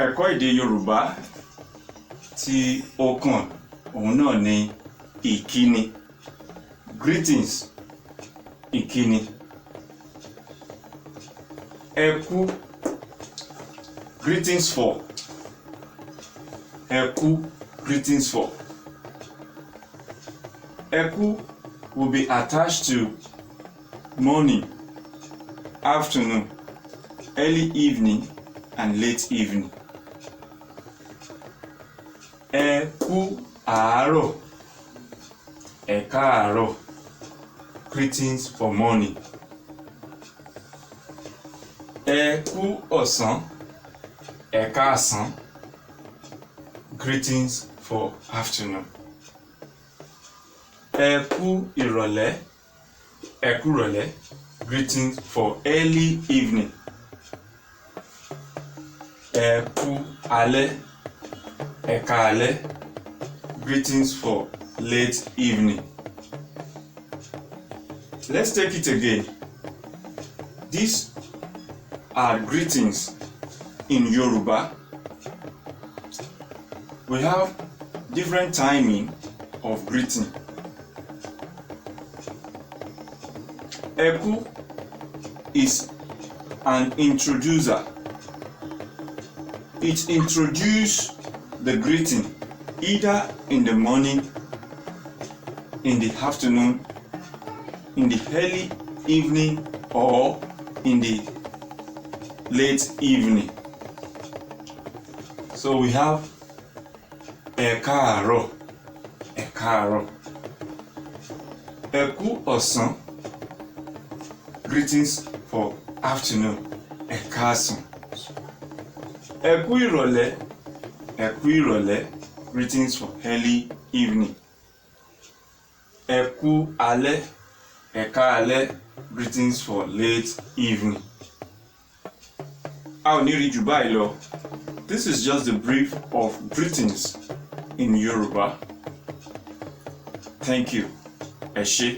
Ẹ̀kọ́ èdè Yorùbá tí ó kàn òun náà ni ìkíni. Greetings. Ìkíni. Ẹ kú. Greetings for. Ẹ kú. Greetings for. Ẹ kú will be attached to morning, afternoon, early evening, and late evening. Ẹ kú àárọ̀. Ẹ káàárọ̀. Greetings for morning. Ẹ kú ọ̀sán. Ẹ káàsán. Greetings for afternoon. Ẹ kú ìrọ̀lẹ́. Ẹ kú ìrọ̀lẹ́. Greetings for early evening. Ẹ kú alẹ́. Ẹ káalẹ́. Greetings for late evening. Let's take it again. These are greetings in Yoruba. We have different timing of greeting. Ẹ kú is an introducer. It introduces the greeting either in the morning, in the afternoon, in the early evening, or in the late evening. So we have ẹ káàárọ̀. Ẹ káàárọ̀. Ẹ kú ọ̀sán. Greetings for afternoon. Ẹ káàsán. Ẹ kú ìrọ̀lẹ́. Ẹ kú ìrọ̀lẹ́. Greetings for early evening. Ẹ kú alẹ́. Ẹ káalẹ́. Greetings for late evening. A ò ní rí jù báyìí lọ. This is just a brief of greetings in Yoruba. Thank you. Ẹ ṣé.